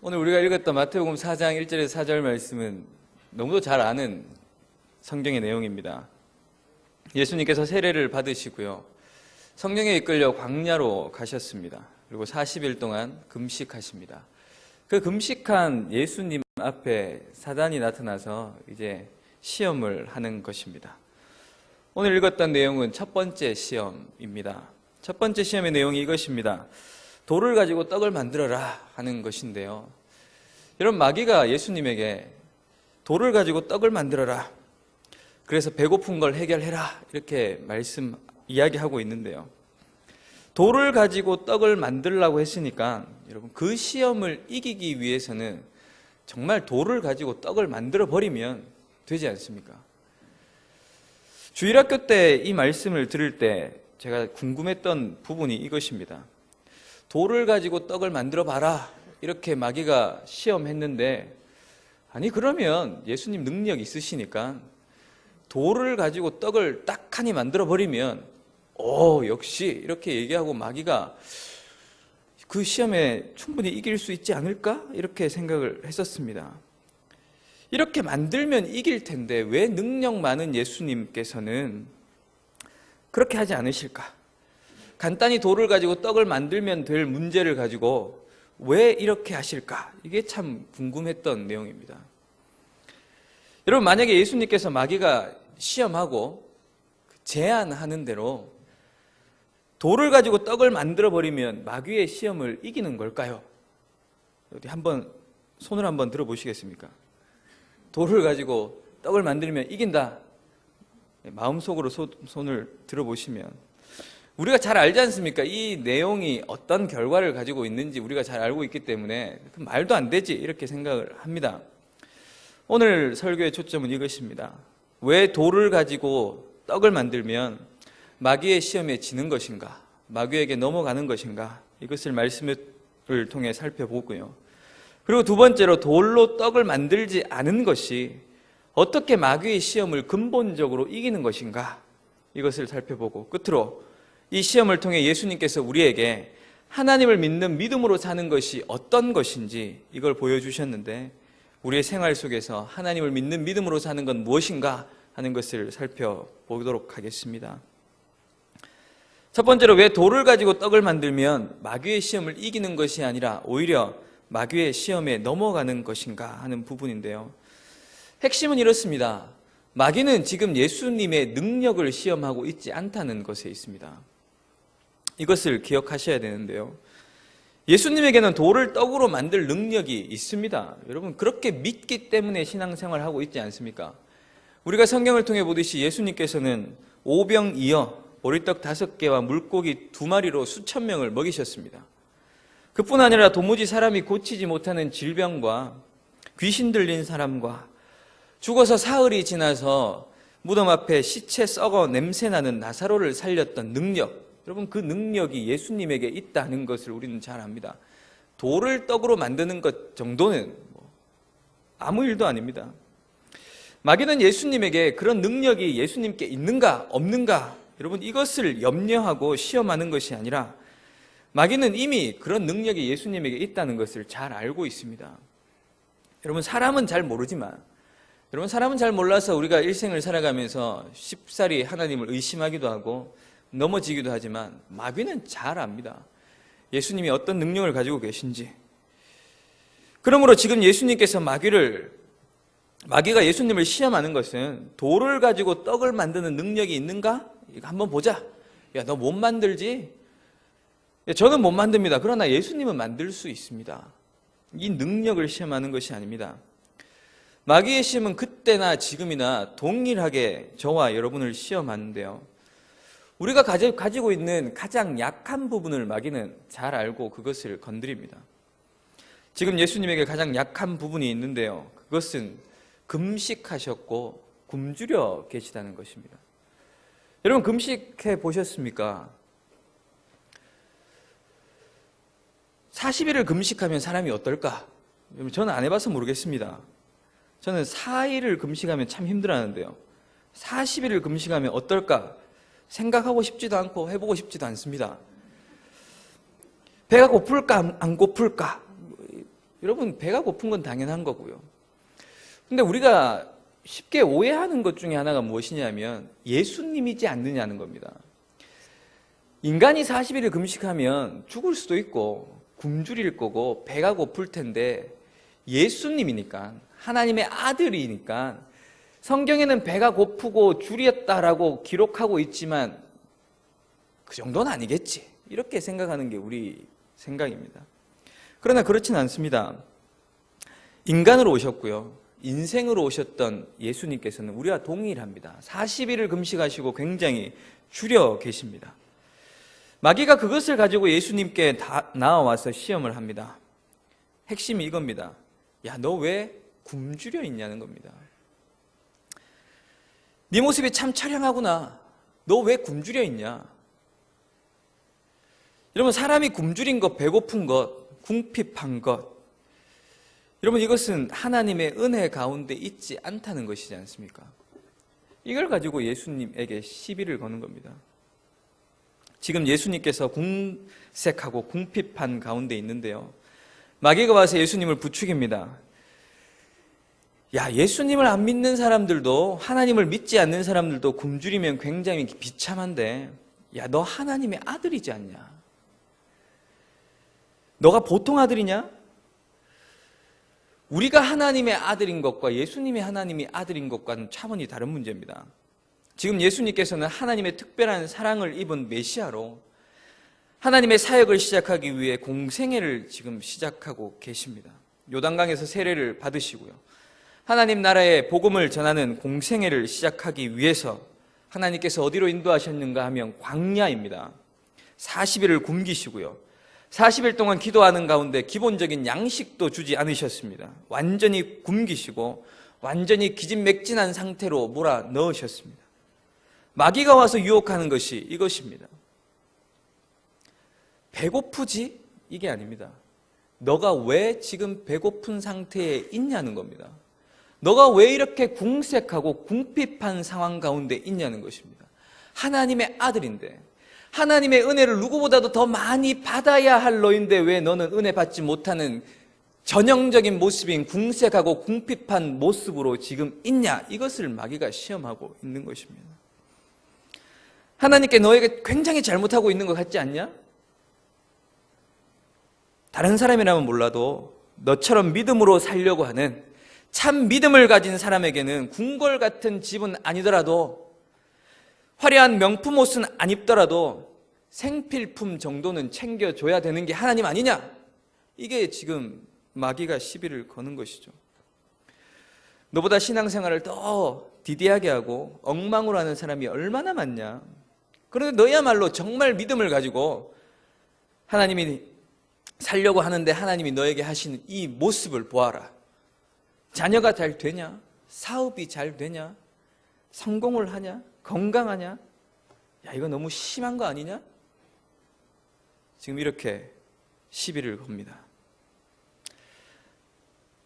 오늘 우리가 읽었던 마태복음 4장 1절에서 4절 말씀은 너무도 잘 아는 성경의 내용입니다. 예수님께서 세례를 받으시고요, 성령에 이끌려 광야로 가셨습니다. 그리고 40일 동안 금식하십니다. 그 금식한 예수님 앞에 사단이 나타나서 이제 시험을 하는 것입니다. 오늘 읽었던 내용은 첫 번째 시험입니다. 첫 번째 시험의 내용이 이것입니다. 돌을 가지고 떡을 만들어라 하는 것인데요, 이런 마귀가 예수님에게 돌을 가지고 떡을 만들어라, 그래서 배고픈 걸 해결해라, 이렇게 이야기하고 있는데요, 돌을 가지고 떡을 만들라고 했으니까 여러분, 그 시험을 이기기 위해서는 정말 돌을 가지고 떡을 만들어 버리면 되지 않습니까? 주일학교 때 이 말씀을 들을 때 제가 궁금했던 부분이 이것입니다. 돌을 가지고 떡을 만들어 봐라, 이렇게 마귀가 시험했는데, 아니 그러면 예수님 능력 있으시니까 돌을 가지고 떡을 딱 하니 만들어 버리면 역시 이렇게 얘기하고 마귀가 그 시험에 충분히 이길 수 있지 않을까? 이렇게 생각을 했었습니다. 이렇게 만들면 이길 텐데 왜 능력 많은 예수님께서는 그렇게 하지 않으실까? 간단히 돌을 가지고 떡을 만들면 될 문제를 가지고 왜 이렇게 하실까? 이게 참 궁금했던 내용입니다. 여러분, 만약에 예수님께서 마귀가 시험하고 제안하는 대로 돌을 가지고 떡을 만들어 버리면 마귀의 시험을 이기는 걸까요? 어디 손을 한번 들어보시겠습니까? 돌을 가지고 떡을 만들면 이긴다. 마음속으로 손을 들어보시면 우리가 잘 알지 않습니까? 이 내용이 어떤 결과를 가지고 있는지 우리가 잘 알고 있기 때문에 말도 안 되지, 이렇게 생각을 합니다. 오늘 설교의 초점은 이것입니다. 왜 돌을 가지고 떡을 만들면 마귀의 시험에 지는 것인가, 마귀에게 넘어가는 것인가, 이것을 말씀을 통해 살펴보고요. 그리고 두 번째로, 돌로 떡을 만들지 않은 것이 어떻게 마귀의 시험을 근본적으로 이기는 것인가, 이것을 살펴보고, 끝으로 이 시험을 통해 예수님께서 우리에게 하나님을 믿는 믿음으로 사는 것이 어떤 것인지 이걸 보여주셨는데, 우리의 생활 속에서 하나님을 믿는 믿음으로 사는 건 무엇인가 하는 것을 살펴보도록 하겠습니다. 첫 번째로, 왜 돌을 가지고 떡을 만들면 마귀의 시험을 이기는 것이 아니라 오히려 마귀의 시험에 넘어가는 것인가 하는 부분인데요, 핵심은 이렇습니다. 마귀는 지금 예수님의 능력을 시험하고 있지 않다는 것에 있습니다. 이것을 기억하셔야 되는데요, 예수님에게는 돌을 떡으로 만들 능력이 있습니다. 여러분, 그렇게 믿기 때문에 신앙생활을 하고 있지 않습니까? 우리가 성경을 통해 보듯이 예수님께서는 오병이어 보리떡 5개와 물고기 2마리로 수천 명을 먹이셨습니다. 그뿐 아니라 도무지 사람이 고치지 못하는 질병과 귀신 들린 사람과 죽어서 사흘이 지나서 무덤 앞에 시체 썩어 냄새나는 나사로를 살렸던 능력, 여러분, 그 능력이 예수님에게 있다는 것을 우리는 잘 압니다. 돌을 떡으로 만드는 것 정도는 아무 일도 아닙니다. 마귀는 예수님에게 그런 능력이 예수님께 있는가 없는가, 여러분, 이것을 염려하고 시험하는 것이 아니라 마귀는 이미 그런 능력이 예수님에게 있다는 것을 잘 알고 있습니다. 여러분, 사람은 잘 모르지만, 여러분, 사람은 잘 몰라서 우리가 일생을 살아가면서 쉽사리 하나님을 의심하기도 하고 넘어지기도 하지만, 마귀는 잘 압니다. 예수님이 어떤 능력을 가지고 계신지. 그러므로 지금 예수님께서 마귀가 예수님을 시험하는 것은 돌을 가지고 떡을 만드는 능력이 있는가? 이거 한번 보자. 야, 너 못 만들지? 저는 못 만듭니다. 그러나 예수님은 만들 수 있습니다. 이 능력을 시험하는 것이 아닙니다. 마귀의 시험은 그때나 지금이나 동일하게 저와 여러분을 시험하는데요, 우리가 가지고 있는 가장 약한 부분을 마귀는 잘 알고 그것을 건드립니다. 지금 예수님에게 가장 약한 부분이 있는데요, 그것은 금식하셨고 굶주려 계시다는 것입니다. 여러분, 금식해 보셨습니까? 40일을 금식하면 사람이 어떨까? 저는 안 해봐서 모르겠습니다. 저는 4일을 금식하면 참 힘들어하는데요, 40일을 금식하면 어떨까? 생각하고 싶지도 않고 해보고 싶지도 않습니다. 배가 고플까 안 고플까? 여러분, 배가 고픈 건 당연한 거고요. 근데 우리가 쉽게 오해하는 것 중에 하나가 무엇이냐면 예수님이지 않느냐는 겁니다. 인간이 40일을 금식하면 죽을 수도 있고 굶주릴 거고 배가 고플 텐데, 예수님이니까, 하나님의 아들이니까 성경에는 배가 고프고 줄였다라고 기록하고 있지만 그 정도는 아니겠지, 이렇게 생각하는 게 우리 생각입니다. 그러나 그렇진 않습니다. 인간으로 오셨고요, 인생으로 오셨던 예수님께서는 우리와 동일합니다. 40일을 금식하시고 굉장히 줄여 계십니다. 마귀가 그것을 가지고 예수님께 나와서 시험을 합니다. 핵심이 이겁니다. 야, 너 왜 굶주려 있냐는 겁니다. 네 모습이 참 처량하구나. 너 왜 굶주려 있냐? 여러분, 사람이 굶주린 것, 배고픈 것, 궁핍한 것, 여러분, 이것은 하나님의 은혜 가운데 있지 않다는 것이지 않습니까? 이걸 가지고 예수님에게 시비를 거는 겁니다. 지금 예수님께서 궁색하고 궁핍한 가운데 있는데요, 마귀가 와서 예수님을 부추깁니다. 야, 예수님을 안 믿는 사람들도, 하나님을 믿지 않는 사람들도 굶주리면 굉장히 비참한데, 야, 너 하나님의 아들이지 않냐? 너가 보통 아들이냐? 우리가 하나님의 아들인 것과 예수님이 하나님의 아들인 것과는 차원이 다른 문제입니다. 지금 예수님께서는 하나님의 특별한 사랑을 입은 메시아로 하나님의 사역을 시작하기 위해 공생애를 지금 시작하고 계십니다. 요단강에서 세례를 받으시고요, 하나님 나라의 복음을 전하는 공생애를 시작하기 위해서 하나님께서 어디로 인도하셨는가 하면 광야입니다. 40일을 굶기시고요, 40일 동안 기도하는 가운데 기본적인 양식도 주지 않으셨습니다. 완전히 굶기시고 완전히 기진맥진한 상태로 몰아 넣으셨습니다. 마귀가 와서 유혹하는 것이 이것입니다. 배고프지? 이게 아닙니다. 너가 왜 지금 배고픈 상태에 있냐는 겁니다. 너가 왜 이렇게 궁색하고 궁핍한 상황 가운데 있냐는 것입니다. 하나님의 아들인데, 하나님의 은혜를 누구보다도 더 많이 받아야 할 너인데 왜 너는 은혜 받지 못하는 전형적인 모습인 궁색하고 궁핍한 모습으로 지금 있냐? 이것을 마귀가 시험하고 있는 것입니다. 하나님께 너에게 굉장히 잘못하고 있는 것 같지 않냐? 다른 사람이라면 몰라도 너처럼 믿음으로 살려고 하는 참 믿음을 가진 사람에게는 궁궐 같은 집은 아니더라도, 화려한 명품 옷은 안 입더라도 생필품 정도는 챙겨줘야 되는 게 하나님 아니냐? 이게 지금 마귀가 시비를 거는 것이죠. 너보다 신앙생활을 더 디디하게 하고 엉망으로 하는 사람이 얼마나 많냐? 그런데 너야말로 정말 믿음을 가지고 하나님이 살려고 하는데 하나님이 너에게 하시는 이 모습을 보아라. 자녀가 잘 되냐? 사업이 잘 되냐? 성공을 하냐? 건강하냐? 야, 이거 너무 심한 거 아니냐? 지금 이렇게 시비를 겁니다.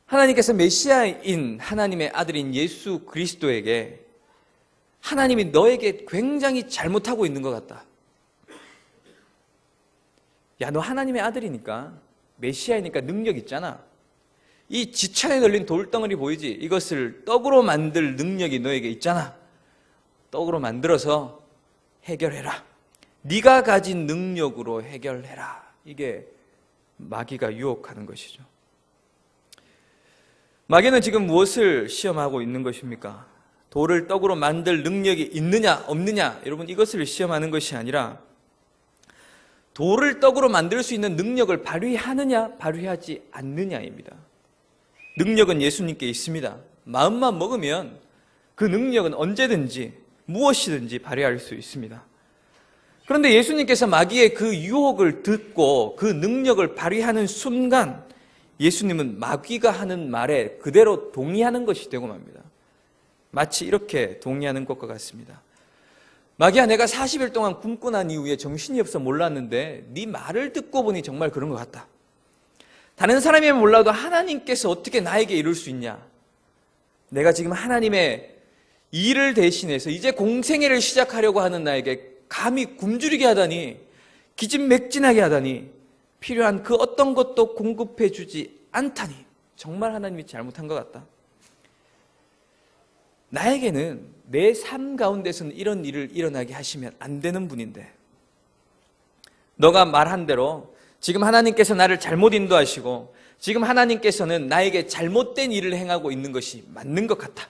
하나님께서 메시아인 하나님의 아들인 예수 그리스도에게 하나님이 너에게 굉장히 잘못하고 있는 것 같다. 야, 너 하나님의 아들이니까, 메시아이니까 능력 있잖아. 이 지천에 널린 돌덩어리 보이지? 이것을 떡으로 만들 능력이 너에게 있잖아. 떡으로 만들어서 해결해라. 네가 가진 능력으로 해결해라. 이게 마귀가 유혹하는 것이죠. 마귀는 지금 무엇을 시험하고 있는 것입니까? 돌을 떡으로 만들 능력이 있느냐 없느냐, 여러분, 이것을 시험하는 것이 아니라 돌을 떡으로 만들 수 있는 능력을 발휘하느냐 발휘하지 않느냐입니다. 능력은 예수님께 있습니다. 마음만 먹으면 그 능력은 언제든지 무엇이든지 발휘할 수 있습니다. 그런데 예수님께서 마귀의 그 유혹을 듣고 그 능력을 발휘하는 순간 예수님은 마귀가 하는 말에 그대로 동의하는 것이 되고 맙니다. 마치 이렇게 동의하는 것과 같습니다. 마귀야, 내가 40일 동안 굶고 난 이후에 정신이 없어 몰랐는데 네 말을 듣고 보니 정말 그런 것 같다. 다른 사람이면 몰라도 하나님께서 어떻게 나에게 이룰 수 있냐? 내가 지금 하나님의 일을 대신해서 이제 공생애를 시작하려고 하는 나에게 감히 굶주리게 하다니, 기진맥진하게 하다니, 필요한 그 어떤 것도 공급해 주지 않다니 정말 하나님이 잘못한 것 같다. 나에게는 내 삶 가운데서는 이런 일을 일어나게 하시면 안 되는 분인데 너가 말한 대로 지금 하나님께서 나를 잘못 인도하시고 지금 하나님께서는 나에게 잘못된 일을 행하고 있는 것이 맞는 것 같아.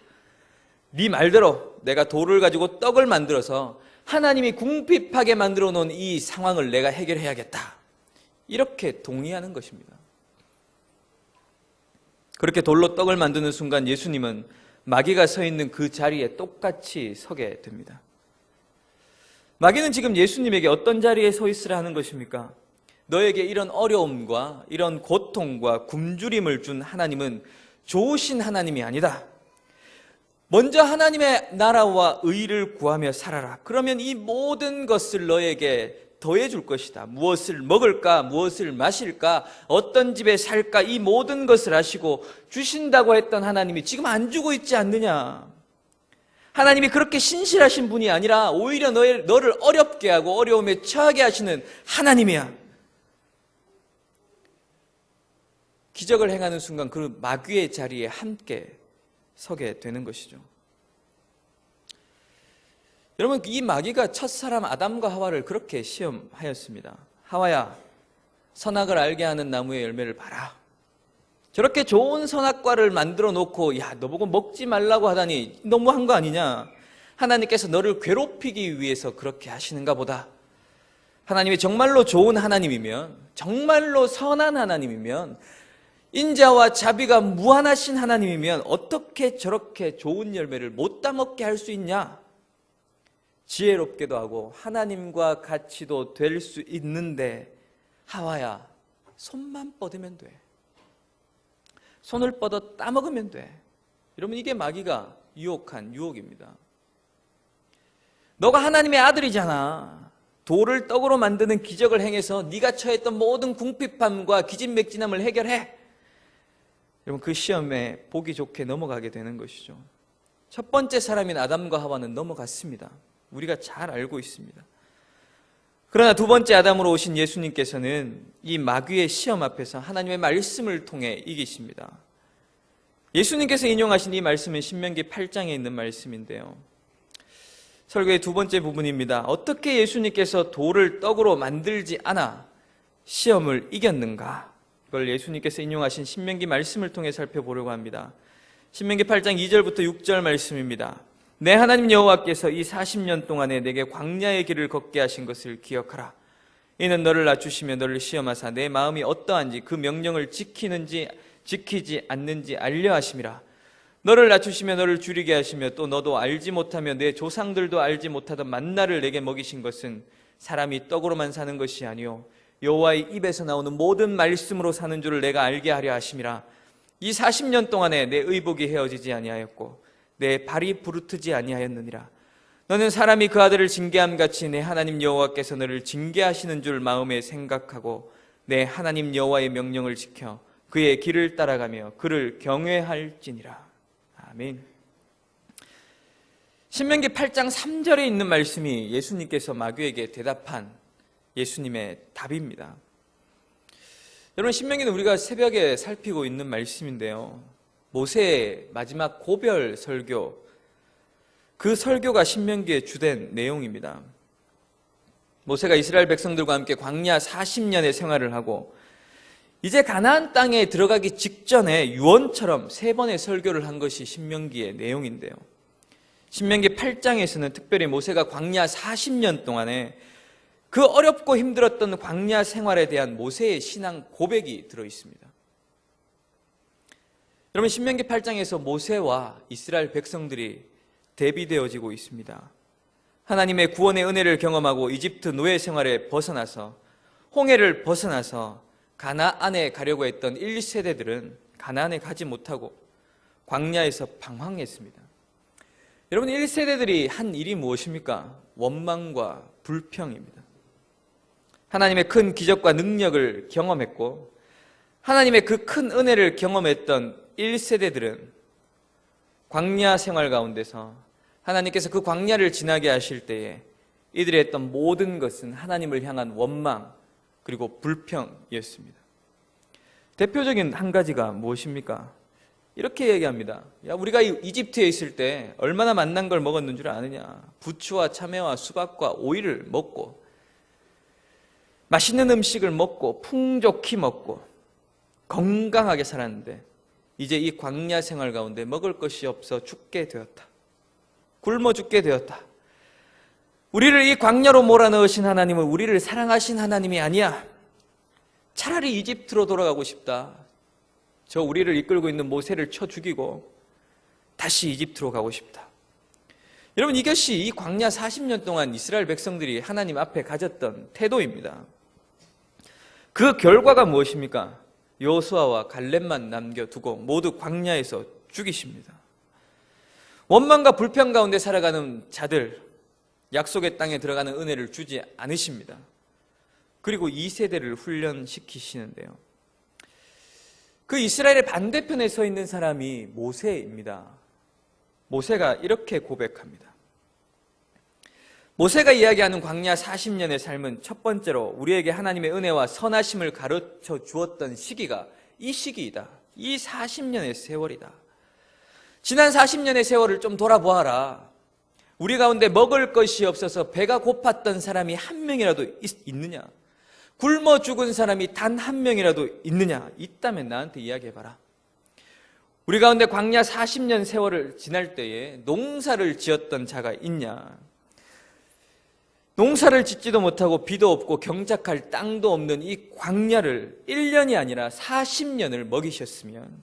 네 말대로 내가 돌을 가지고 떡을 만들어서 하나님이 궁핍하게 만들어 놓은 이 상황을 내가 해결해야겠다. 이렇게 동의하는 것입니다. 그렇게 돌로 떡을 만드는 순간 예수님은 마귀가 서 있는 그 자리에 똑같이 서게 됩니다. 마귀는 지금 예수님에게 어떤 자리에 서 있으라 하는 것입니까? 너에게 이런 어려움과 이런 고통과 굶주림을 준 하나님은 좋으신 하나님이 아니다. 먼저 하나님의 나라와 의를 구하며 살아라. 그러면 이 모든 것을 너에게 더해 줄 것이다. 무엇을 먹을까? 무엇을 마실까? 어떤 집에 살까? 이 모든 것을 아시고 주신다고 했던 하나님이 지금 안 주고 있지 않느냐? 하나님이 그렇게 신실하신 분이 아니라 오히려 너를 어렵게 하고 어려움에 처하게 하시는 하나님이야. 기적을 행하는 순간 그 마귀의 자리에 함께 서게 되는 것이죠. 여러분, 이 마귀가 첫사람 아담과 하와를 그렇게 시험하였습니다. 하와야, 선악을 알게 하는 나무의 열매를 봐라. 저렇게 좋은 선악과를 만들어 놓고 야, 너 보고 먹지 말라고 하다니 너무한 거 아니냐? 하나님께서 너를 괴롭히기 위해서 그렇게 하시는가 보다. 하나님이 정말로 좋은 하나님이면, 정말로 선한 하나님이면, 인자와 자비가 무한하신 하나님이면 어떻게 저렇게 좋은 열매를 못 따먹게 할 수 있냐? 지혜롭게도 하고 하나님과 같이도 될 수 있는데 하와야, 손만 뻗으면 돼. 손을 뻗어 따먹으면 돼. 여러분, 이게 마귀가 유혹한 유혹입니다. 너가 하나님의 아들이잖아. 돌을 떡으로 만드는 기적을 행해서 네가 처했던 모든 궁핍함과 기진맥진함을 해결해. 여러분, 그 시험에 보기 좋게 넘어가게 되는 것이죠. 첫 번째 사람인 아담과 하와는 넘어갔습니다. 우리가 잘 알고 있습니다. 그러나 두 번째 아담으로 오신 예수님께서는 이 마귀의 시험 앞에서 하나님의 말씀을 통해 이기십니다. 예수님께서 인용하신 이 말씀은 신명기 8장에 있는 말씀인데요. 설교의 두 번째 부분입니다. 어떻게 예수님께서 돌을 떡으로 만들지 않아 시험을 이겼는가? 이걸 예수님께서 인용하신 신명기 말씀을 통해 살펴보려고 합니다. 신명기 8장 2절부터 6절 말씀입니다. 내 하나님 여호와께서 이 40년 동안에 내게 광야의 길을 걷게 하신 것을 기억하라. 이는 너를 낮추시며 너를 시험하사 내 마음이 어떠한지 그 명령을 지키지 않는지 알려 하심이라. 너를 낮추시며 너를 줄이게 하시며 또 너도 알지 못하며 내 조상들도 알지 못하던 만나를 내게 먹이신 것은 사람이 떡으로만 사는 것이 아니요 여호와의 입에서 나오는 모든 말씀으로 사는 줄을 내가 알게 하려 하심이라. 이 40년 동안에 내 의복이 헤어지지 아니하였고 내 발이 부르트지 아니하였느니라. 너는 사람이 그 아들을 징계함 같이 내 하나님 여호와께서 너를 징계하시는 줄 마음에 생각하고 내 하나님 여호와의 명령을 지켜 그의 길을 따라가며 그를 경외할지니라. 아멘. 신명기 8장 3절에 있는 말씀이 예수님께서 마귀에게 대답한 예수님의 답입니다. 여러분, 신명기는 우리가 새벽에 살피고 있는 말씀인데요. 모세의 마지막 고별 설교, 그 설교가 신명기의 주된 내용입니다. 모세가 이스라엘 백성들과 함께 광야 40년의 생활을 하고 이제 가나안 땅에 들어가기 직전에 유언처럼 3번의 설교를 한 것이 신명기의 내용인데요. 신명기 8장에서는 특별히 모세가 광야 40년 동안에 그 어렵고 힘들었던 광야 생활에 대한 모세의 신앙 고백이 들어있습니다. 여러분, 신명기 8장에서 모세와 이스라엘 백성들이 대비되어지고 있습니다. 하나님의 구원의 은혜를 경험하고 이집트 노예 생활에 벗어나서 홍해를 벗어나서 가나안에 가려고 했던 1세대들은 가나안에 가지 못하고 광야에서 방황했습니다. 여러분, 1세대들이 한 일이 무엇입니까? 원망과 불평입니다. 하나님의 큰 기적과 능력을 경험했고 하나님의 그 큰 은혜를 경험했던 1세대들은 광야 생활 가운데서 하나님께서 그 광야를 지나게 하실 때에 이들이 했던 모든 것은 하나님을 향한 원망 그리고 불평이었습니다. 대표적인 한 가지가 무엇입니까? 이렇게 얘기합니다. 야, 우리가 이집트에 있을 때 얼마나 맛난 걸 먹었는 줄 아느냐? 부추와 참외와 수박과 오이를 먹고 맛있는 음식을 먹고 풍족히 먹고 건강하게 살았는데 이제 이 광야 생활 가운데 먹을 것이 없어 죽게 되었다. 굶어 죽게 되었다. 우리를 이 광야로 몰아넣으신 하나님은 우리를 사랑하신 하나님이 아니야. 차라리 이집트로 돌아가고 싶다. 저 우리를 이끌고 있는 모세를 쳐 죽이고 다시 이집트로 가고 싶다. 여러분, 이것이 이 광야 40년 동안 이스라엘 백성들이 하나님 앞에 가졌던 태도입니다. 그 결과가 무엇입니까? 여호수아와 갈렙만 남겨두고 모두 광야에서 죽이십니다. 원망과 불평 가운데 살아가는 자들, 약속의 땅에 들어가는 은혜를 주지 않으십니다. 그리고 2세대를 훈련시키시는데요. 그 이스라엘의 반대편에 서 있는 사람이 모세입니다. 모세가 이렇게 고백합니다. 모세가 이야기하는 광야 40년의 삶은 첫 번째로 우리에게 하나님의 은혜와 선하심을 가르쳐 주었던 시기가 이 시기이다. 이 40년의 세월이다. 지난 40년의 세월을 좀 돌아보아라. 우리 가운데 먹을 것이 없어서 배가 고팠던 사람이 한 명이라도 있느냐? 굶어 죽은 사람이 단 한 명이라도 있느냐? 있다면 나한테 이야기해봐라. 우리 가운데 광야 40년 세월을 지날 때에 농사를 지었던 자가 있냐? 농사를 짓지도 못하고 비도 없고 경작할 땅도 없는 이 광야를 1년이 아니라 40년을 먹이셨으면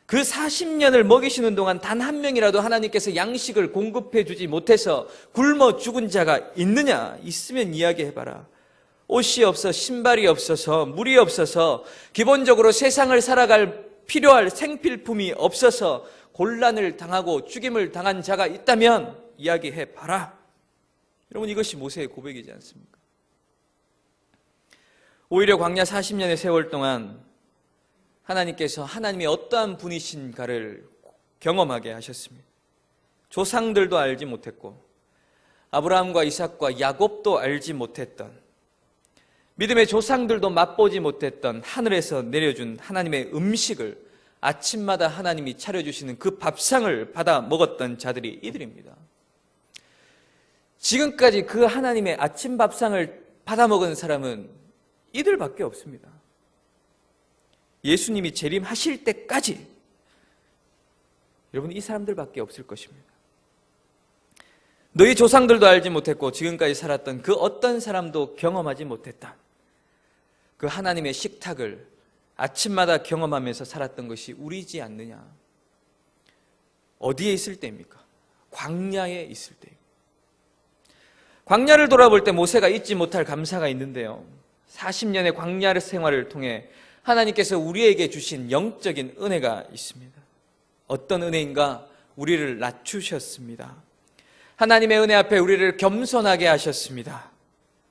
그 40년을 먹이시는 동안 단 한 명이라도 하나님께서 양식을 공급해 주지 못해서 굶어 죽은 자가 있느냐? 있으면 이야기해봐라. 옷이 없어 신발이 없어서 물이 없어서 기본적으로 세상을 살아갈 필요할 생필품이 없어서 곤란을 당하고 죽임을 당한 자가 있다면 이야기해봐라. 여러분, 이것이 모세의 고백이지 않습니까? 오히려 광야 40년의 세월 동안 하나님께서 하나님이 어떠한 분이신가를 경험하게 하셨습니다. 조상들도 알지 못했고 아브라함과 이삭과 야곱도 알지 못했던, 믿음의 조상들도 맛보지 못했던 하늘에서 내려준 하나님의 음식을 아침마다 하나님이 차려주시는 그 밥상을 받아 먹었던 자들이 이들입니다. 지금까지 그 하나님의 아침 밥상을 받아 먹은 사람은 이들밖에 없습니다. 예수님이 재림하실 때까지 여러분, 이 사람들밖에 없을 것입니다. 너희 조상들도 알지 못했고 지금까지 살았던 그 어떤 사람도 경험하지 못했던 그 하나님의 식탁을 아침마다 경험하면서 살았던 것이 우리지 않느냐? 어디에 있을 때입니까? 광야에 있을 때입니다. 광야를 돌아볼 때 모세가 잊지 못할 감사가 있는데요. 40년의 광야 생활을 통해 하나님께서 우리에게 주신 영적인 은혜가 있습니다. 어떤 은혜인가? 우리를 낮추셨습니다. 하나님의 은혜 앞에 우리를 겸손하게 하셨습니다.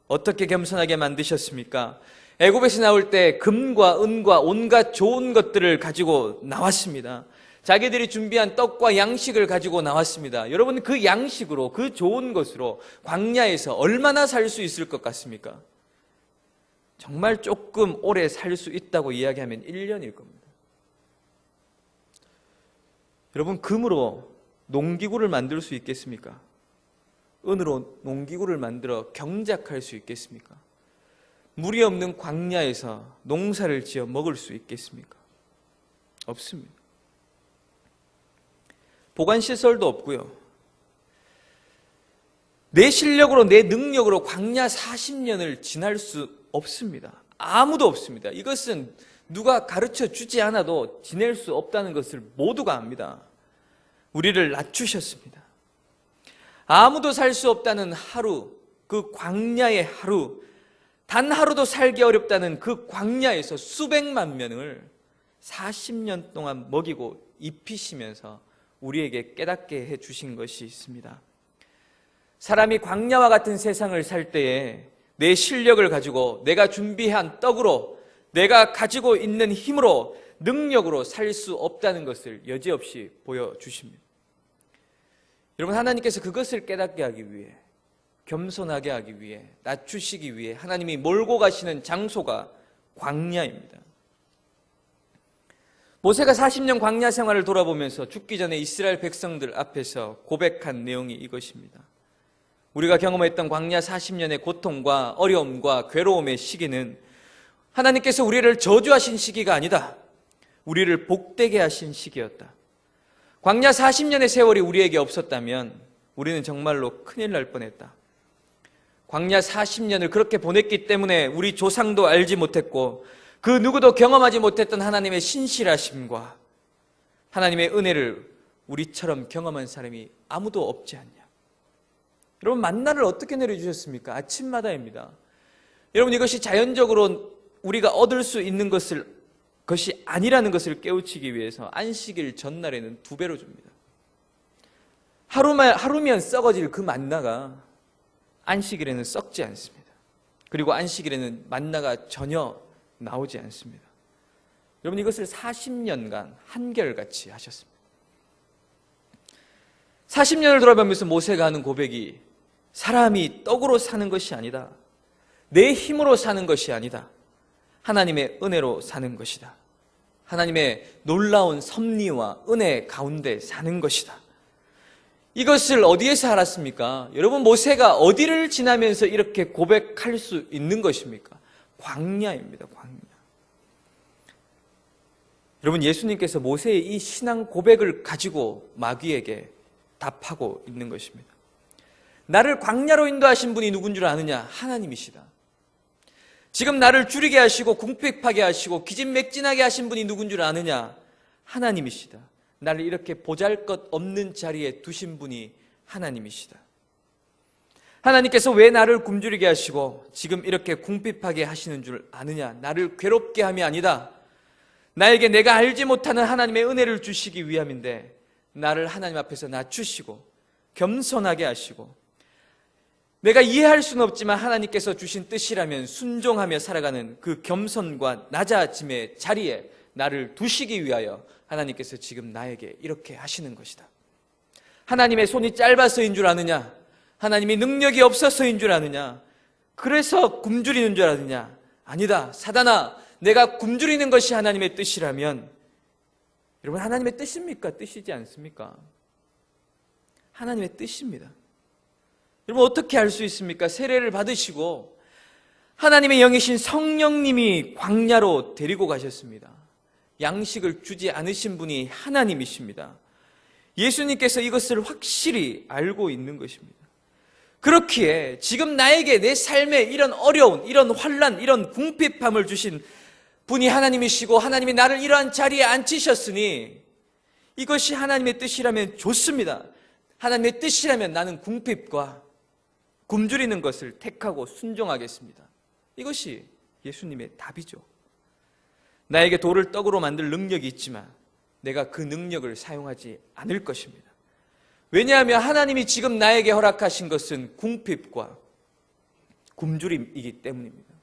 어떻게 겸손하게 만드셨습니까? 애굽에서 나올 때 금과 은과 온갖 좋은 것들을 가지고 나왔습니다. 자기들이 준비한 떡과 양식을 가지고 나왔습니다. 여러분, 그 양식으로, 그 좋은 것으로 광야에서 얼마나 살 수 있을 것 같습니까? 정말 조금 오래 살 수 있다고 이야기하면 1년일 겁니다. 여러분, 금으로 농기구를 만들 수 있겠습니까? 은으로 농기구를 만들어 경작할 수 있겠습니까? 물이 없는 광야에서 농사를 지어 먹을 수 있겠습니까? 없습니다. 보관시설도 없고요. 내 실력으로, 내 능력으로 광야 40년을 지날 수 없습니다. 아무도 없습니다. 이것은 누가 가르쳐 주지 않아도 지낼 수 없다는 것을 모두가 압니다. 우리를 낮추셨습니다. 아무도 살 수 없다는 하루, 그 광야의 하루, 단 하루도 살기 어렵다는 그 광야에서 수백만 명을 40년 동안 먹이고 입히시면서 우리에게 깨닫게 해주신 것이 있습니다. 사람이 광야와 같은 세상을 살 때에 내 실력을 가지고 내가 준비한 떡으로, 내가 가지고 있는 힘으로, 능력으로 살 수 없다는 것을 여지없이 보여주십니다. 여러분, 하나님께서 그것을 깨닫게 하기 위해, 겸손하게 하기 위해, 낮추시기 위해 하나님이 몰고 가시는 장소가 광야입니다. 모세가 40년 광야 생활을 돌아보면서 죽기 전에 이스라엘 백성들 앞에서 고백한 내용이 이것입니다. 우리가 경험했던 광야 40년의 고통과 어려움과 괴로움의 시기는 하나님께서 우리를 저주하신 시기가 아니다. 우리를 복되게 하신 시기였다. 광야 40년의 세월이 우리에게 없었다면 우리는 정말로 큰일 날 뻔했다. 광야 40년을 그렇게 보냈기 때문에 우리 조상도 알지 못했고 그 누구도 경험하지 못했던 하나님의 신실하심과 하나님의 은혜를 우리처럼 경험한 사람이 아무도 없지 않냐. 여러분, 만나를 어떻게 내려주셨습니까? 아침마다입니다. 여러분, 이것이 자연적으로 우리가 얻을 수 있는 것이 아니라는 것을 깨우치기 위해서 안식일 전날에는 2배로 줍니다. 하루면 썩어질 그 만나가 안식일에는 썩지 않습니다. 그리고 안식일에는 만나가 전혀 나오지 않습니다. 여러분, 이것을 40년간 한결같이 하셨습니다. 40년을 돌아보면서 모세가 하는 고백이 사람이 떡으로 사는 것이 아니다. 내 힘으로 사는 것이 아니다. 하나님의 은혜로 사는 것이다. 하나님의 놀라운 섭리와 은혜 가운데 사는 것이다. 이것을 어디에서 알았습니까? 여러분, 모세가 어디를 지나면서 이렇게 고백할 수 있는 것입니까? 광야입니다. 광야. 여러분, 예수님께서 모세의 이 신앙 고백을 가지고 마귀에게 답하고 있는 것입니다. 나를 광야로 인도하신 분이 누군 줄 아느냐? 하나님이시다. 지금 나를 줄이게 하시고 궁핍하게 하시고 기진맥진하게 하신 분이 누군 줄 아느냐? 하나님이시다. 나를 이렇게 보잘것없는 자리에 두신 분이 하나님이시다. 하나님께서 왜 나를 굶주리게 하시고 지금 이렇게 궁핍하게 하시는 줄 아느냐? 나를 괴롭게 함이 아니다. 나에게 내가 알지 못하는 하나님의 은혜를 주시기 위함인데 나를 하나님 앞에서 낮추시고 겸손하게 하시고 내가 이해할 수는 없지만 하나님께서 주신 뜻이라면 순종하며 살아가는 그 겸손과 낮아짐의 자리에 나를 두시기 위하여 하나님께서 지금 나에게 이렇게 하시는 것이다. 하나님의 손이 짧아서인 줄 아느냐? 하나님이 능력이 없어서인 줄 아느냐? 그래서 굶주리는 줄 아느냐? 아니다. 사단아, 내가 굶주리는 것이 하나님의 뜻이라면 여러분, 하나님의 뜻입니까? 뜻이지 않습니까? 하나님의 뜻입니다. 여러분, 어떻게 알 수 있습니까? 세례를 받으시고 하나님의 영이신 성령님이 광야로 데리고 가셨습니다. 양식을 주지 않으신 분이 하나님이십니다. 예수님께서 이것을 확실히 알고 있는 것입니다. 그렇기에 지금 나에게 내 삶에 이런 어려운, 이런 환난, 이런 궁핍함을 주신 분이 하나님이시고 하나님이 나를 이러한 자리에 앉히셨으니 이것이 하나님의 뜻이라면 좋습니다. 하나님의 뜻이라면 나는 궁핍과 굶주리는 것을 택하고 순종하겠습니다. 이것이 예수님의 답이죠. 나에게 돌을 떡으로 만들 능력이 있지만 내가 그 능력을 사용하지 않을 것입니다. 왜냐하면 하나님이 지금 나에게 허락하신 것은 궁핍과 굶주림이기 때문입니다.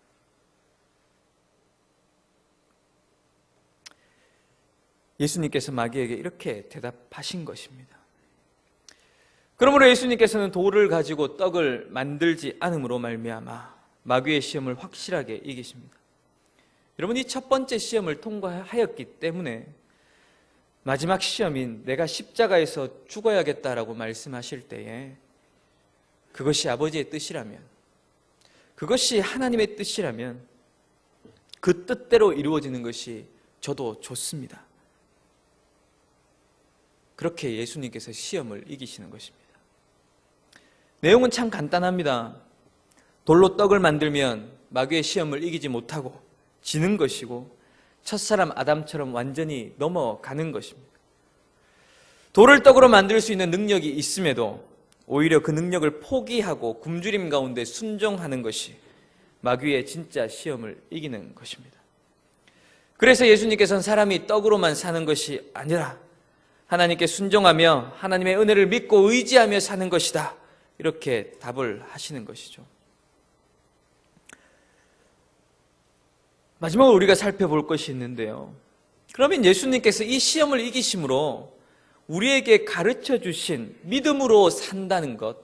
예수님께서 마귀에게 이렇게 대답하신 것입니다. 그러므로 예수님께서는 돌을 가지고 떡을 만들지 않음으로 말미암아 마귀의 시험을 확실하게 이기십니다. 여러분, 이 첫 번째 시험을 통과하였기 때문에 마지막 시험인 내가 십자가에서 죽어야겠다라고 말씀하실 때에 그것이 아버지의 뜻이라면, 그것이 하나님의 뜻이라면 그 뜻대로 이루어지는 것이 저도 좋습니다. 그렇게 예수님께서 시험을 이기시는 것입니다. 내용은 참 간단합니다. 돌로 떡을 만들면 마귀의 시험을 이기지 못하고 지는 것이고 첫사람 아담처럼 완전히 넘어가는 것입니다. 돌을 떡으로 만들 수 있는 능력이 있음에도 오히려 그 능력을 포기하고 굶주림 가운데 순종하는 것이 마귀의 진짜 시험을 이기는 것입니다. 그래서 예수님께서는 사람이 떡으로만 사는 것이 아니라 하나님께 순종하며 하나님의 은혜를 믿고 의지하며 사는 것이다. 이렇게 답을 하시는 것이죠. 마지막으로 우리가 살펴볼 것이 있는데요. 그러면 예수님께서 이 시험을 이기심으로 우리에게 가르쳐 주신 믿음으로 산다는 것,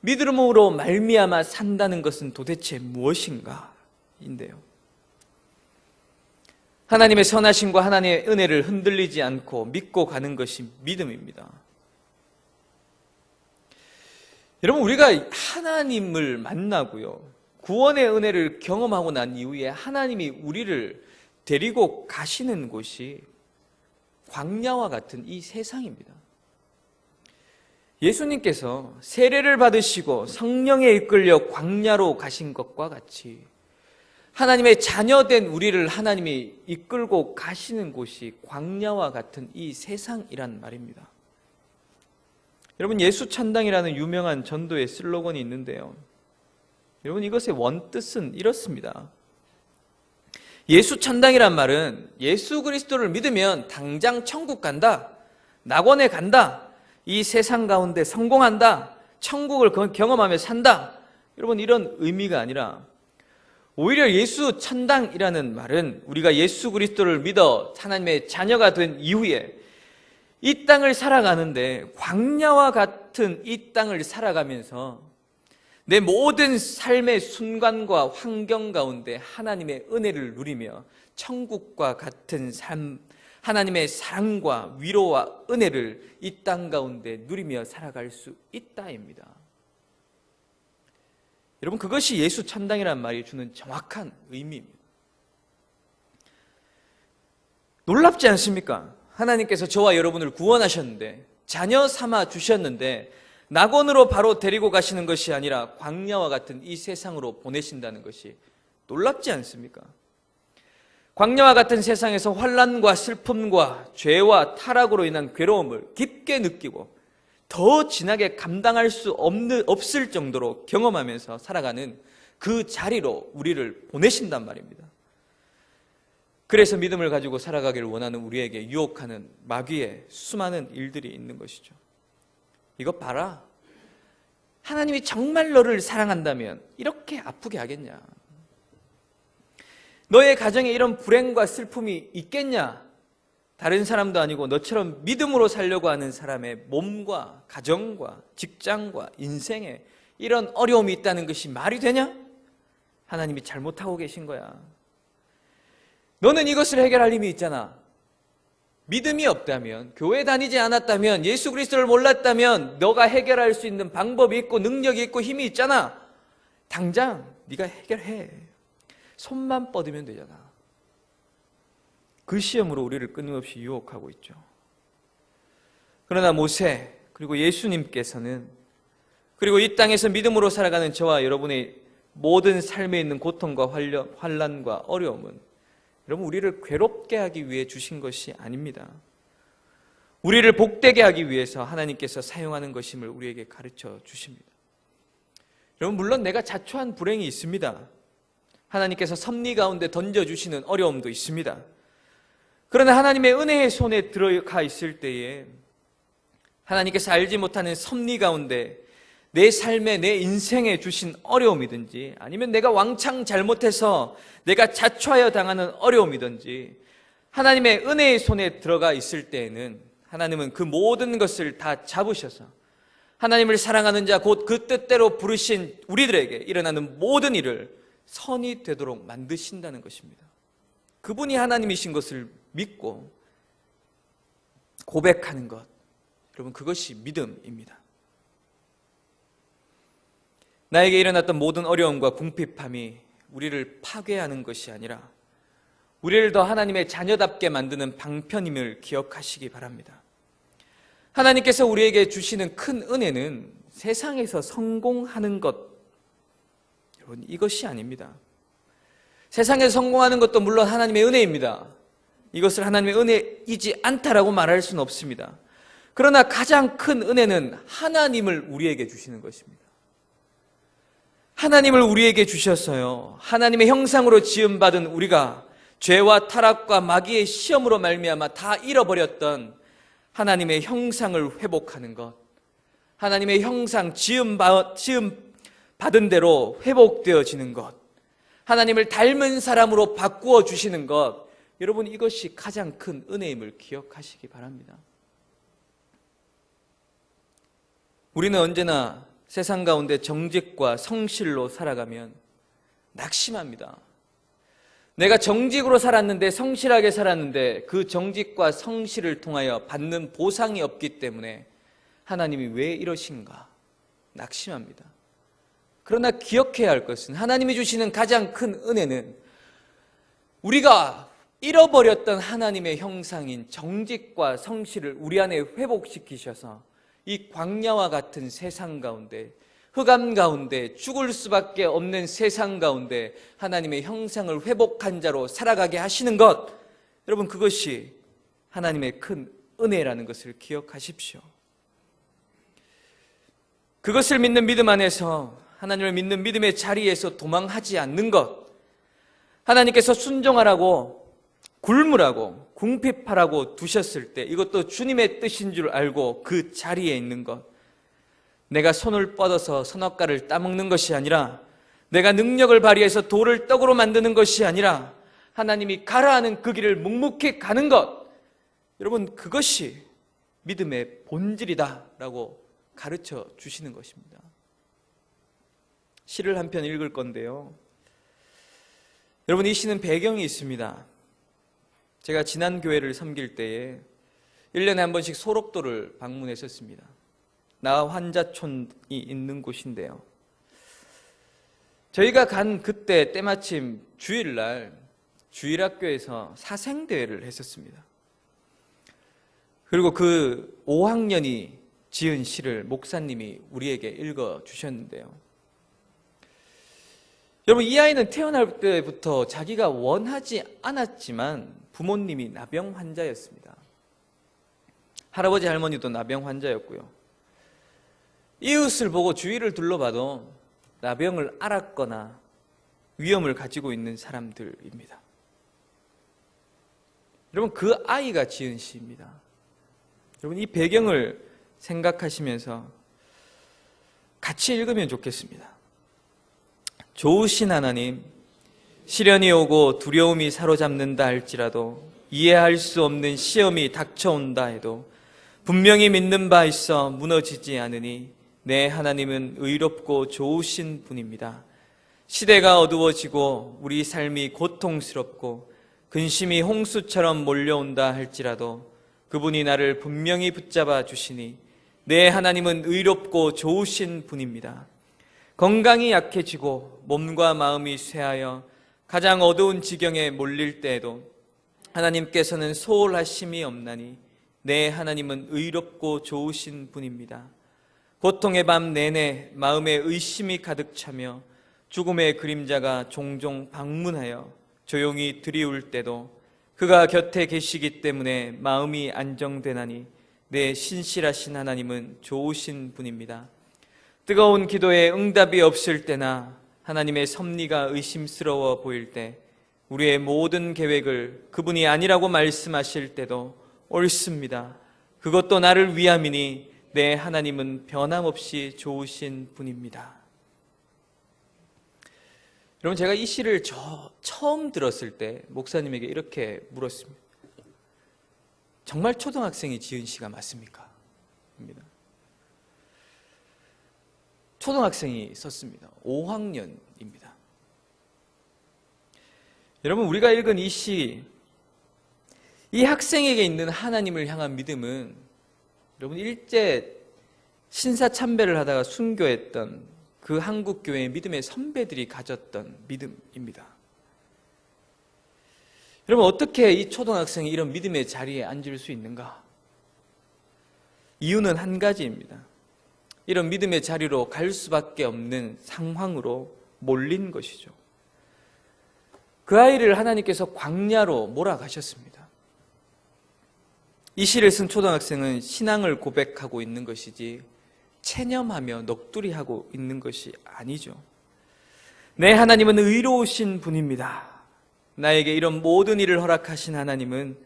믿음으로 말미암아 산다는 것은 도대체 무엇인가? 인데요. 하나님의 선하심과 하나님의 은혜를 흔들리지 않고 믿고 가는 것이 믿음입니다. 여러분, 우리가 하나님을 만나고요, 구원의 은혜를 경험하고 난 이후에 하나님이 우리를 데리고 가시는 곳이 광야와 같은 이 세상입니다. 예수님께서 세례를 받으시고 성령에 이끌려 광야로 가신 것과 같이 하나님의 자녀된 우리를 하나님이 이끌고 가시는 곳이 광야와 같은 이 세상이란 말입니다. 여러분, 예수 찬당이라는 유명한 전도의 슬로건이 있는데요, 여러분, 이것의 원뜻은 이렇습니다. 예수 찬당이란 말은 예수 그리스도를 믿으면 당장 천국 간다, 낙원에 간다, 이 세상 가운데 성공한다, 천국을 경험하며 산다, 여러분, 이런 의미가 아니라 오히려 예수 찬당이라는 말은 우리가 예수 그리스도를 믿어 하나님의 자녀가 된 이후에 이 땅을 살아가는데 광야와 같은 이 땅을 살아가면서 내 모든 삶의 순간과 환경 가운데 하나님의 은혜를 누리며 천국과 같은 삶, 하나님의 사랑과 위로와 은혜를 이 땅 가운데 누리며 살아갈 수 있다입니다. 여러분, 그것이 예수 찬당이라는 말이 주는 정확한 의미입니다. 놀랍지 않습니까? 하나님께서 저와 여러분을 구원하셨는데, 자녀 삼아 주셨는데 낙원으로 바로 데리고 가시는 것이 아니라 광야와 같은 이 세상으로 보내신다는 것이 놀랍지 않습니까? 광야와 같은 세상에서 환난과 슬픔과 죄와 타락으로 인한 괴로움을 깊게 느끼고 더 진하게 감당할 수 없을 정도로 경험하면서 살아가는 그 자리로 우리를 보내신단 말입니다. 그래서 믿음을 가지고 살아가기를 원하는 우리에게 유혹하는 마귀의 수많은 일들이 있는 것이죠. 이것 봐라, 하나님이 정말 너를 사랑한다면 이렇게 아프게 하겠냐? 너의 가정에 이런 불행과 슬픔이 있겠냐? 다른 사람도 아니고 너처럼 믿음으로 살려고 하는 사람의 몸과 가정과 직장과 인생에 이런 어려움이 있다는 것이 말이 되냐? 하나님이 잘못하고 계신 거야. 너는 이것을 해결할 힘이 있잖아. 믿음이 없다면, 교회 다니지 않았다면, 예수 그리스도를 몰랐다면 너가 해결할 수 있는 방법이 있고 능력이 있고 힘이 있잖아. 당장 네가 해결해. 손만 뻗으면 되잖아. 그 시험으로 우리를 끊임없이 유혹하고 있죠. 그러나 모세 그리고 예수님께서는, 그리고 이 땅에서 믿음으로 살아가는 저와 여러분의 모든 삶에 있는 고통과 환난과 어려움은 여러분, 우리를 괴롭게 하기 위해 주신 것이 아닙니다. 우리를 복되게 하기 위해서 하나님께서 사용하는 것임을 우리에게 가르쳐 주십니다. 여러분, 물론 내가 자초한 불행이 있습니다. 하나님께서 섭리 가운데 던져주시는 어려움도 있습니다. 그러나 하나님의 은혜의 손에 들어가 있을 때에 하나님께서 알지 못하는 섭리 가운데 내 삶에, 내 인생에 주신 어려움이든지, 아니면 내가 왕창 잘못해서 내가 자초하여 당하는 어려움이든지, 하나님의 은혜의 손에 들어가 있을 때에는 하나님은 그 모든 것을 다 잡으셔서 하나님을 사랑하는 자, 곧 그 뜻대로 부르신 우리들에게 일어나는 모든 일을 선이 되도록 만드신다는 것입니다. 그분이 하나님이신 것을 믿고 고백하는 것, 여러분, 그것이 믿음입니다. 나에게 일어났던 모든 어려움과 궁핍함이 우리를 파괴하는 것이 아니라 우리를 더 하나님의 자녀답게 만드는 방편임을 기억하시기 바랍니다. 하나님께서 우리에게 주시는 큰 은혜는 세상에서 성공하는 것, 여러분, 이것이 아닙니다. 세상에서 성공하는 것도 물론 하나님의 은혜입니다. 이것을 하나님의 은혜이지 않다라고 말할 수는 없습니다. 그러나 가장 큰 은혜는 하나님을 우리에게 주시는 것입니다. 하나님을 우리에게 주셨어요. 하나님의 형상으로 지음받은 우리가 죄와 타락과 마귀의 시험으로 말미암아 다 잃어버렸던 하나님의 형상을 회복하는 것, 하나님의 형상 지음받은 대로 회복되어지는 것, 하나님을 닮은 사람으로 바꾸어 주시는 것, 여러분, 이것이 가장 큰 은혜임을 기억하시기 바랍니다. 우리는 언제나 세상 가운데 정직과 성실로 살아가면 낙심합니다. 내가 정직으로 살았는데, 성실하게 살았는데 그 정직과 성실을 통하여 받는 보상이 없기 때문에 하나님이 왜 이러신가 낙심합니다. 그러나 기억해야 할 것은, 하나님이 주시는 가장 큰 은혜는 우리가 잃어버렸던 하나님의 형상인 정직과 성실을 우리 안에 회복시키셔서 이 광야와 같은 세상 가운데, 흑암 가운데, 죽을 수밖에 없는 세상 가운데 하나님의 형상을 회복한 자로 살아가게 하시는 것, 여러분, 그것이 하나님의 큰 은혜라는 것을 기억하십시오. 그것을 믿는 믿음 안에서, 하나님을 믿는 믿음의 자리에서 도망하지 않는 것, 하나님께서 순종하라고, 굶으라고, 궁핍하라고 두셨을 때 이것도 주님의 뜻인 줄 알고 그 자리에 있는 것, 내가 손을 뻗어서 선악과를 따먹는 것이 아니라, 내가 능력을 발휘해서 돌을 떡으로 만드는 것이 아니라 하나님이 가라 하는 그 길을 묵묵히 가는 것, 여러분, 그것이 믿음의 본질이다라고 가르쳐 주시는 것입니다. 시를 한 편 읽을 건데요, 여러분, 이 시는 배경이 있습니다. 제가 지난 교회를 섬길 때에 1년에 한 번씩 소록도를 방문했었습니다. 나 환자촌이 있는 곳인데요, 저희가 간 그때 때마침 주일날 주일학교에서 사생대회를 했었습니다. 그리고 그 5학년이 지은 시를 목사님이 우리에게 읽어주셨는데요, 여러분, 이 아이는 태어날 때부터 자기가 원하지 않았지만 부모님이 나병 환자였습니다. 할아버지 할머니도 나병 환자였고요, 이웃을 보고 주위를 둘러봐도 나병을 앓았거나 위험을 가지고 있는 사람들입니다. 여러분, 그 아이가 지은 시입니다. 여러분, 이 배경을 생각하시면서 같이 읽으면 좋겠습니다. 좋으신 하나님, 시련이 오고 두려움이 사로잡는다 할지라도, 이해할 수 없는 시험이 닥쳐온다 해도 분명히 믿는 바 있어 무너지지 않으니 내 하나님은 의롭고 좋으신 분입니다. 시대가 어두워지고 우리 삶이 고통스럽고 근심이 홍수처럼 몰려온다 할지라도 그분이 나를 분명히 붙잡아 주시니 내 하나님은 의롭고 좋으신 분입니다. 건강이 약해지고 몸과 마음이 쇠하여 가장 어두운 지경에 몰릴 때에도 하나님께서는 소홀하심이 없나니 내 하나님은 의롭고 좋으신 분입니다. 고통의 밤 내내 마음에 의심이 가득 차며 죽음의 그림자가 종종 방문하여 조용히 드리울 때도 그가 곁에 계시기 때문에 마음이 안정되나니 내 신실하신 하나님은 좋으신 분입니다. 뜨거운 기도에 응답이 없을 때나 하나님의 섭리가 의심스러워 보일 때 우리의 모든 계획을 그분이 아니라고 말씀하실 때도 옳습니다. 그것도 나를 위함이니 내 하나님은 변함없이 좋으신 분입니다. 여러분, 제가 이 시를 처음 들었을 때 목사님에게 이렇게 물었습니다. 정말 초등학생이 지은 시가 맞습니까? 입니다. 초등학생이 썼습니다. 5학년입니다. 여러분, 우리가 읽은 이 시, 이 학생에게 있는 하나님을 향한 믿음은 여러분, 일제 신사참배를 하다가 순교했던 그 한국교회의 믿음의 선배들이 가졌던 믿음입니다. 여러분, 어떻게 이 초등학생이 이런 믿음의 자리에 앉을 수 있는가? 이유는 한 가지입니다. 이런 믿음의 자리로 갈 수밖에 없는 상황으로 몰린 것이죠. 그 아이를 하나님께서 광야로 몰아가셨습니다. 이 시를 쓴 초등학생은 신앙을 고백하고 있는 것이지 체념하며 넋두리하고 있는 것이 아니죠. 내 하나님은 의로우신 분입니다. 나에게 이런 모든 일을 허락하신 하나님은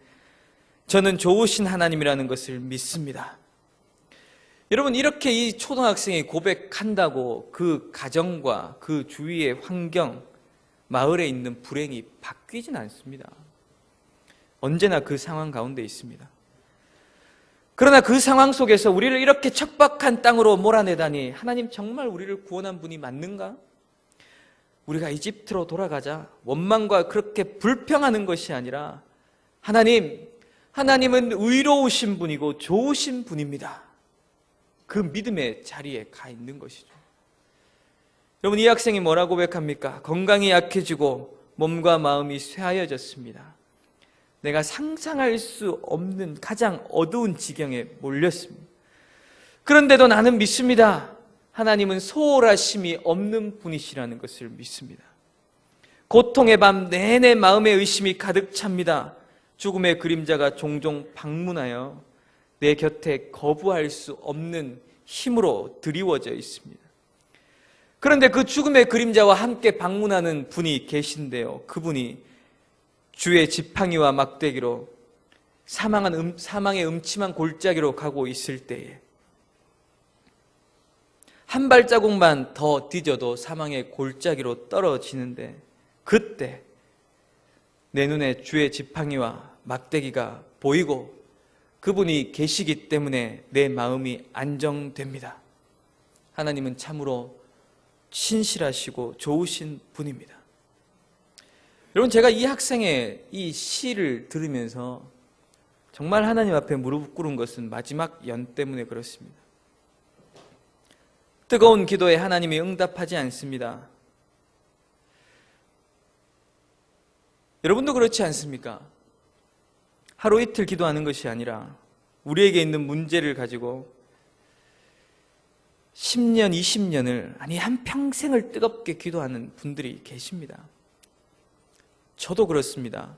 저는 좋으신 하나님이라는 것을 믿습니다. 여러분, 이렇게 이 초등학생이 고백한다고 그 가정과 그 주위의 환경, 마을에 있는 불행이 바뀌진 않습니다. 언제나 그 상황 가운데 있습니다. 그러나 그 상황 속에서 우리를 이렇게 척박한 땅으로 몰아내다니, 하나님 정말 우리를 구원한 분이 맞는가? 우리가 이집트로 돌아가자 원망과 그렇게 불평하는 것이 아니라 하나님은 의로우신 분이고 좋으신 분입니다. 그 믿음의 자리에 가 있는 것이죠. 여러분, 이 학생이 뭐라고 고백합니까? 건강이 약해지고 몸과 마음이 쇠하여졌습니다. 내가 상상할 수 없는 가장 어두운 지경에 몰렸습니다. 그런데도 나는 믿습니다. 하나님은 소홀하심이 없는 분이시라는 것을 믿습니다. 고통의 밤 내내 마음의 의심이 가득 찹니다. 죽음의 그림자가 종종 방문하여 내 곁에 거부할 수 없는 힘으로 드리워져 있습니다. 그런데 그 죽음의 그림자와 함께 방문하는 분이 계신데요. 그분이 주의 지팡이와 막대기로 사망의 음침한 골짜기로 가고 있을 때에 한 발자국만 더 뒤져도 사망의 골짜기로 떨어지는데, 그때 내 눈에 주의 지팡이와 막대기가 보이고 그분이 계시기 때문에 내 마음이 안정됩니다. 하나님은 참으로 신실하시고 좋으신 분입니다. 여러분, 제가 이 학생의 이 시를 들으면서 정말 하나님 앞에 무릎 꿇은 것은 마지막 연 때문에 그렇습니다. 뜨거운 기도에 하나님이 응답하지 않습니다. 여러분도 그렇지 않습니까? 하루 이틀 기도하는 것이 아니라 우리에게 있는 문제를 가지고 10년, 20년을, 아니 한평생을 뜨겁게 기도하는 분들이 계십니다. 저도 그렇습니다.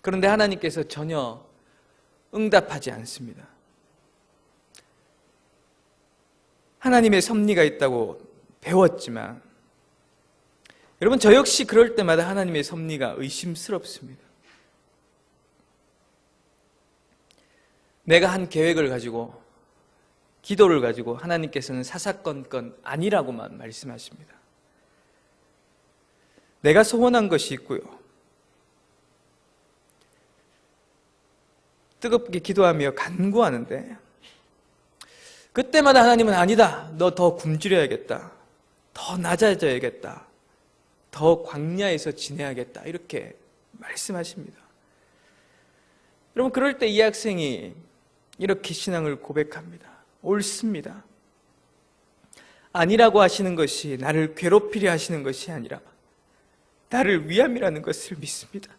그런데 하나님께서 전혀 응답하지 않습니다. 하나님의 섭리가 있다고 배웠지만, 여러분, 저 역시 그럴 때마다 하나님의 섭리가 의심스럽습니다. 내가 한 계획을 가지고, 기도를 가지고 하나님께서는 사사건건 아니라고만 말씀하십니다. 내가 소원한 것이 있고요. 뜨겁게 기도하며 간구하는데 그때마다 하나님은 아니다. 너 더 굶주려야겠다. 더 낮아져야겠다. 더 광야에서 지내야겠다. 이렇게 말씀하십니다. 여러분, 그럴 때 이 학생이 이렇게 신앙을 고백합니다. 옳습니다. 아니라고 하시는 것이 나를 괴롭히려 하시는 것이 아니라 나를 위함이라는 것을 믿습니다.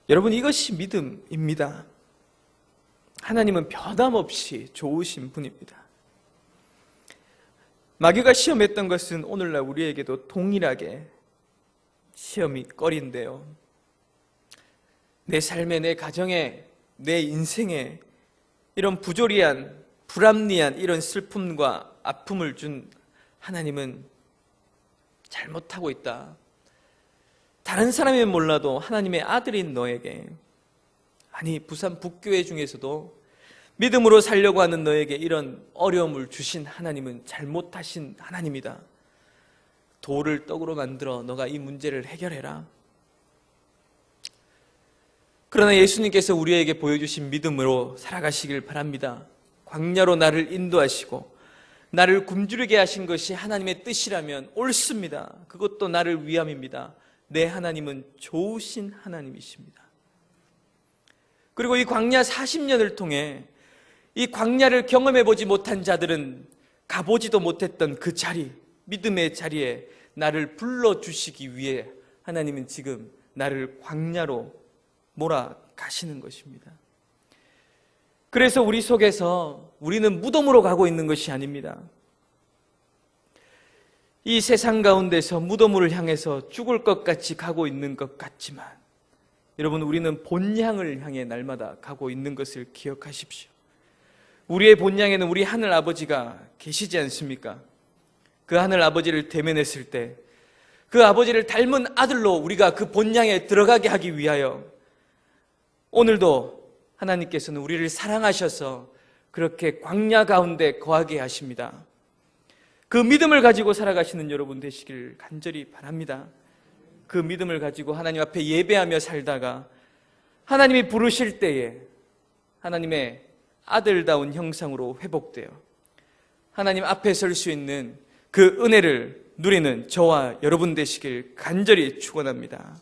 여러분, 이것이 믿음입니다. 하나님은 변함없이 좋으신 분입니다. 마귀가 시험했던 것은 오늘날 우리에게도 동일하게 시험이 거리인데요. 내 삶에, 내 가정에, 내 인생에 이런 부조리한, 불합리한 이런 슬픔과 아픔을 준 하나님은 잘못하고 있다. 다른 사람이면 몰라도 하나님의 아들인 너에게, 아니 부산 북교회 중에서도 믿음으로 살려고 하는 너에게 이런 어려움을 주신 하나님은 잘못하신 하나님이다. 돌을 떡으로 만들어 너가 이 문제를 해결해라. 그러나 예수님께서 우리에게 보여주신 믿음으로 살아가시길 바랍니다. 광야로 나를 인도하시고 나를 굶주리게 하신 것이 하나님의 뜻이라면 옳습니다. 그것도 나를 위함입니다. 내 하나님은 좋으신 하나님이십니다. 그리고 이 광야 40년을 통해 이 광야를 경험해보지 못한 자들은 가보지도 못했던 그 자리, 믿음의 자리에 나를 불러주시기 위해 하나님은 지금 나를 광야로 몰아가시는 것입니다. 그래서 우리 속에서 우리는 무덤으로 가고 있는 것이 아닙니다. 이 세상 가운데서 무덤을 향해서 죽을 것 같이 가고 있는 것 같지만, 여러분, 우리는 본향을 향해 날마다 가고 있는 것을 기억하십시오. 우리의 본향에는 우리 하늘 아버지가 계시지 않습니까? 그 하늘 아버지를 대면했을 때 그 아버지를 닮은 아들로 우리가 그 본향에 들어가게 하기 위하여 오늘도 하나님께서는 우리를 사랑하셔서 그렇게 광야 가운데 거하게 하십니다. 그 믿음을 가지고 살아가시는 여러분 되시길 간절히 바랍니다. 그 믿음을 가지고 하나님 앞에 예배하며 살다가 하나님이 부르실 때에 하나님의 아들다운 형상으로 회복되어 하나님 앞에 설 수 있는 그 은혜를 누리는 저와 여러분 되시길 간절히 축원합니다.